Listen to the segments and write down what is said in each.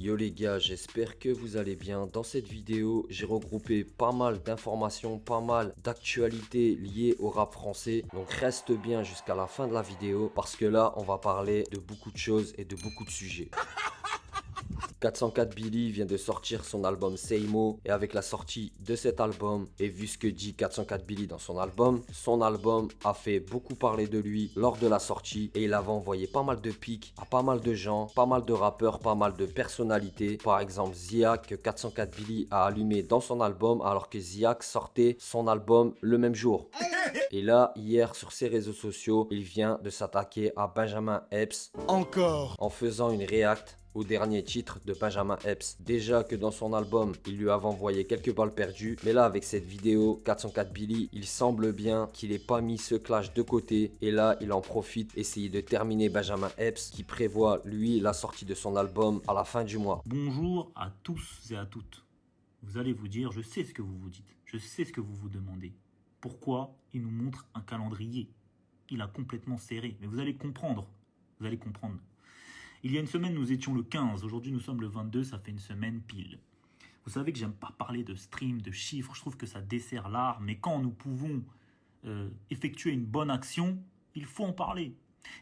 Yo les gars, j'espère que vous allez bien. Dans cette vidéo, j'ai regroupé pas mal d'informations, pas mal d'actualités liées au rap français. Donc reste bien jusqu'à la fin de la vidéo parce que là, on va parler de beaucoup de choses et de beaucoup de sujets. 404 Billy vient de sortir son album Seimo et avec la sortie de cet album et vu ce que dit 404 Billy dans son album a fait beaucoup parler de lui lors de la sortie et il avait envoyé pas mal de pics à pas mal de gens, pas mal de rappeurs, pas mal de personnalités. Par exemple Ziak que 404 Billy a allumé dans son album alors que Ziak sortait son album le même jour. Et là, hier sur ses réseaux sociaux, il vient de s'attaquer à Benjamin Epps en faisant une react au dernier titre de Benjamin Epps. Déjà que dans son album, il lui avait envoyé quelques balles perdues, mais là avec cette vidéo, 404 Billy, il semble bien qu'il n'ait pas mis ce clash de côté et là il en profite essayer de terminer Benjamin Epps qui prévoit lui la sortie de son album à la fin du mois. Bonjour à tous et à toutes. Vous allez vous dire, je sais ce que vous vous dites, je sais ce que vous vous demandez. Pourquoi il nous montre un calendrier? Il a complètement serré, mais vous allez comprendre, vous allez comprendre. Il y a une semaine, nous étions le 15. Aujourd'hui, nous sommes le 22. Ça fait une semaine pile. Vous savez que j'aime pas parler de stream, de chiffres. Je trouve que ça dessert l'art. Mais quand nous pouvons effectuer une bonne action, il faut en parler.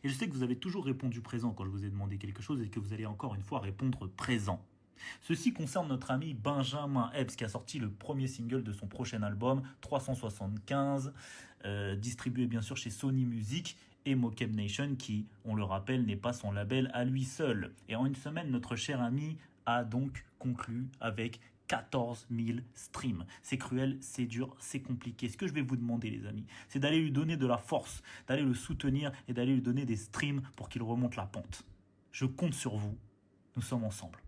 Et je sais que vous avez toujours répondu présent quand je vous ai demandé quelque chose et que vous allez encore une fois répondre présent. Ceci concerne notre ami Benjamin Epps qui a sorti le premier single de son prochain album 375, distribué bien sûr chez Sony Music et Mokem Nation qui, on le rappelle, n'est pas son label à lui seul. Et en une semaine, notre cher ami a donc conclu avec 14 000 streams. C'est cruel, c'est dur, c'est compliqué. Ce que je vais vous demander, les amis, c'est d'aller lui donner de la force, d'aller le soutenir et d'aller lui donner des streams pour qu'il remonte la pente. Je compte sur vous. Nous sommes ensemble.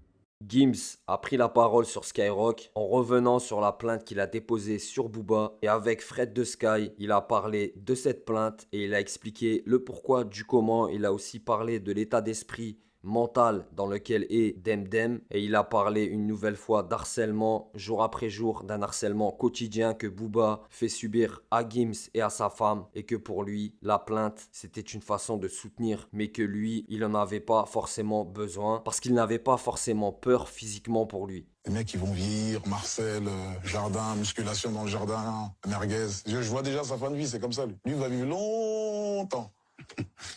Gims a pris la parole sur Skyrock en revenant sur la plainte qu'il a déposée sur Booba et avec Fred de Sky, il a parlé de cette plainte et il a expliqué le pourquoi du comment. Il a aussi parlé de l'état d'esprit mental dans lequel est Demdem et il a parlé une nouvelle fois d'harcèlement jour après jour, d'un harcèlement quotidien que Booba fait subir à Gims et à sa femme et que pour lui la plainte c'était une façon de soutenir mais que lui il en avait pas forcément besoin parce qu'il n'avait pas forcément peur physiquement pour lui. Les mecs qui vont vieillir, Marcel, jardin, musculation dans le jardin, merguez. Je vois déjà sa fin de vie, c'est comme ça. Lui va vivre longtemps.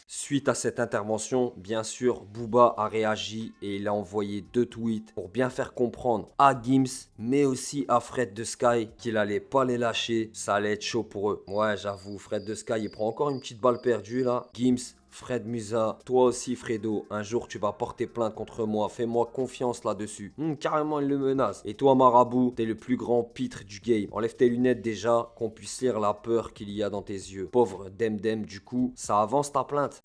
Suite à cette intervention, bien sûr, Booba a réagi et il a envoyé 2 tweets pour bien faire comprendre à Gims, mais aussi à Fred de Sky qu'il allait pas les lâcher, ça allait être chaud pour eux. Ouais, j'avoue, Fred de Sky, il prend encore une petite balle perdue là. Gims, Fred Musa, toi aussi Fredo, un jour tu vas porter plainte contre moi, fais-moi confiance là-dessus. Carrément il le menace. Et toi Marabout, t'es le plus grand pitre du game. Enlève tes lunettes déjà, qu'on puisse lire la peur qu'il y a dans tes yeux. Pauvre Demdem, du coup, ça avance ta plainte.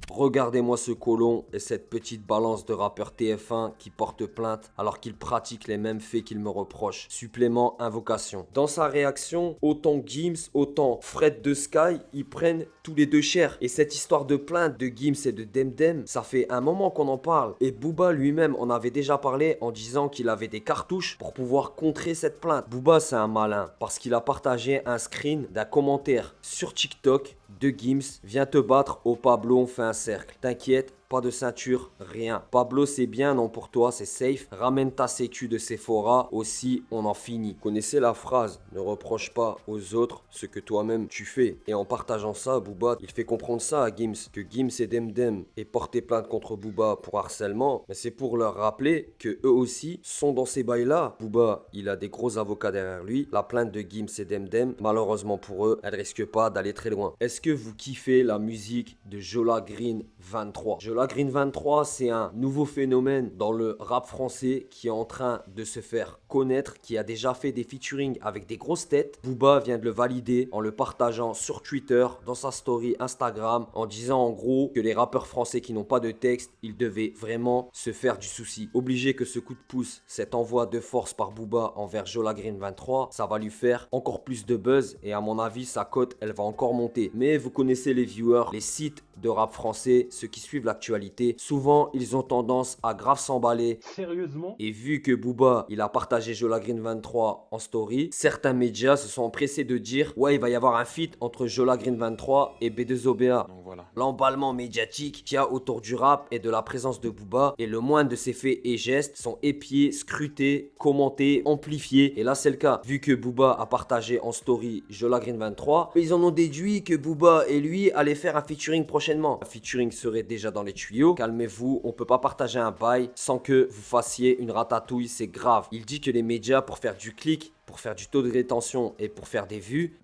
Regardez-moi ce colon et cette petite balance de rappeur TF1 qui porte plainte alors qu'il pratique les mêmes faits qu'il me reproche. Supplément invocation. Dans sa réaction, autant Gims, autant Fred de Sky, ils prennent tous les deux cher. Et cette histoire de plainte de Gims et de Demdem, ça fait un moment qu'on en parle. Et Booba lui-même en avait déjà parlé en disant qu'il avait des cartouches pour pouvoir contrer cette plainte. Booba c'est un malin parce qu'il a partagé un screen d'un commentaire sur TikTok de Gims. Viens te battre au Pablo, on fait un cercle. T'inquiète, pas de ceinture, rien. Pablo, c'est bien, non pour toi, c'est safe. Ramène ta sécu de Sephora, aussi, on en finit. Connaissez la phrase, ne reproche pas aux autres ce que toi-même tu fais. Et en partageant ça, Booba, il fait comprendre ça à Gims, que Gims et Demdem aient porté plainte contre Booba pour harcèlement. Mais c'est pour leur rappeler que eux aussi sont dans ces bails-là. Booba, il a des gros avocats derrière lui. La plainte de Gims et Demdem, malheureusement pour eux, elle risque pas d'aller très loin. Est-ce que vous kiffez la musique de Jola Green 23? Jola Green 23, c'est un nouveau phénomène dans le rap français qui est en train de se faire connaître, qui a déjà fait des featuring avec des grosses têtes. Booba vient de le valider en le partageant sur Twitter, dans sa story Instagram, en disant en gros que les rappeurs français qui n'ont pas de texte, ils devaient vraiment se faire du souci. Obligé que ce coup de pouce, cet envoi de force par Booba envers Jola Green 23, ça va lui faire encore plus de buzz et à mon avis, sa cote, elle va encore monter. Mais vous connaissez les viewers, les sites de rap français, ceux qui suivent l'actualité l'actualité, souvent ils ont tendance à grave s'emballer. Sérieusement? Et vu que Booba, il a partagé Jola Green 23 en story, certains médias se sont empressés de dire « Ouais, il va y avoir un feat entre Jola Green 23 et B2OBA ». Donc voilà. L'emballement médiatique qu'il y a autour du rap et de la présence de Booba, et le moindre de ses faits et gestes sont épiés, scrutés, commentés, amplifiés. Et là, c'est le cas. Vu que Booba a partagé en story Jola Green 23, ils en ont déduit que Booba et lui allaient faire un featuring prochainement. Un featuring serait déjà dans les tuyaux. Calmez-vous, on peut pas partager un bail sans que vous fassiez une ratatouille, c'est grave. Il dit que les médias, pour faire du clic, pour faire du taux de rétention et pour faire des vues,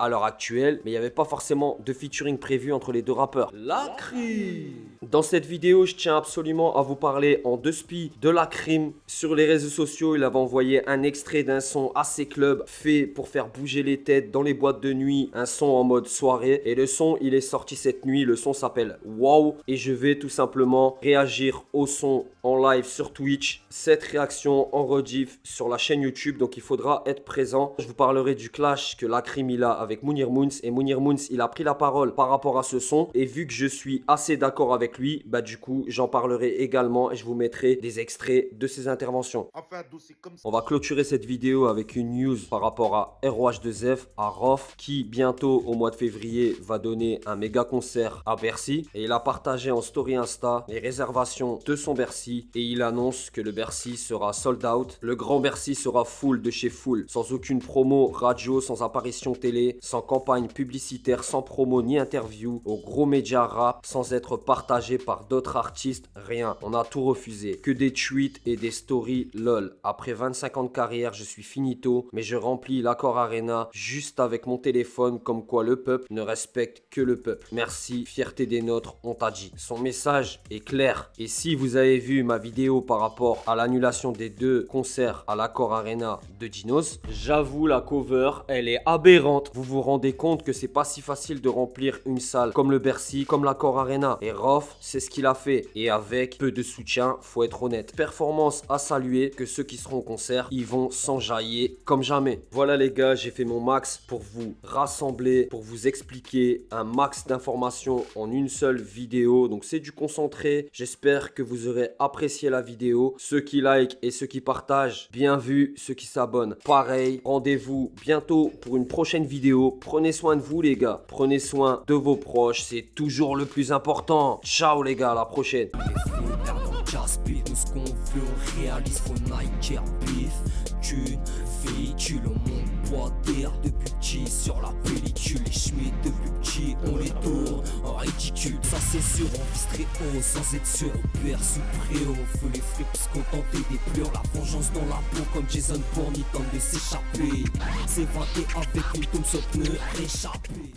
à l'heure actuelle, mais il n'y avait pas forcément de featuring prévu entre les deux rappeurs. Lacrim. Dans cette vidéo, je tiens absolument à vous parler en deux spies de Lacrim. Sur les réseaux sociaux, il avait envoyé un extrait d'un son assez club fait pour faire bouger les têtes dans les boîtes de nuit, un son en mode soirée. Et le son, il est sorti cette nuit, le son s'appelle Wow. Et je vais tout simplement réagir au son en live sur Twitch. Cette réaction en rediff sur la chaîne YouTube, donc il faudra être présent. Je vous parlerai du clash que Lacrim il a avec Mounir Moons, et Mounir Moons il a pris la parole par rapport à ce son, et vu que je suis assez d'accord avec lui, bah du coup j'en parlerai également et je vous mettrai des extraits de ses interventions. On va clôturer cette vidéo avec une news par rapport à ROH2F, à Rof, qui bientôt au mois de février va donner un méga concert à Bercy, et il a partagé en story Insta les réservations de son Bercy, et il annonce que le Bercy sera sold out. Le grand Bercy sera full de chez full, sans aucune promo radio, sans apparition télé, sans campagne publicitaire, sans promo ni interview, aux gros médias rap, sans être partagé par d'autres artistes, rien. On a tout refusé. Que des tweets et des stories, lol. Après 25 ans de carrière, je suis finito, mais je remplis l'Accor Arena juste avec mon téléphone, comme quoi le peuple ne respecte que le peuple. Merci, fierté des nôtres, on t'a dit. Son message est clair. Et si vous avez vu ma vidéo par rapport à l'annulation des 2 concerts à l'Accor Arena de Dinos, j'avoue la cover, elle est aberrante. Vous vous rendez compte que c'est pas si facile de remplir une salle comme le Bercy, comme l'Accor Arena. Et Rof, c'est ce qu'il a fait. Et avec peu de soutien, faut être honnête. Performance à saluer, que ceux qui seront au concert, ils vont s'enjailler comme jamais. Voilà les gars, j'ai fait mon max pour vous rassembler, pour vous expliquer un max d'informations en une seule vidéo. Donc c'est du concentré. J'espère que vous aurez apprécié la vidéo. Ceux qui like et ceux qui partagent, bien vu. Ceux qui s'abonnent, pareil. Rendez-vous bientôt pour une prochaine vidéo. Prenez soin de vous les gars. Prenez soin de vos proches. C'est toujours le plus important. Ciao les gars, à la prochaine. Tout ce qu'on veut, on réalise, faut Nike Air Beef. Thune, véhicule, on monte bois d'air depuis petit sur la pellicule. Les chemins depuis petit, on les tourne en ridicule. Ça c'est sûr, on vise très haut sans être sûr. On perd suprême, on fait les frics se contenter des pleurs. La vengeance dans la peau comme Jason Bourne, il tente de s'échapper. S'évader avec une tombe sauf ne réchapper.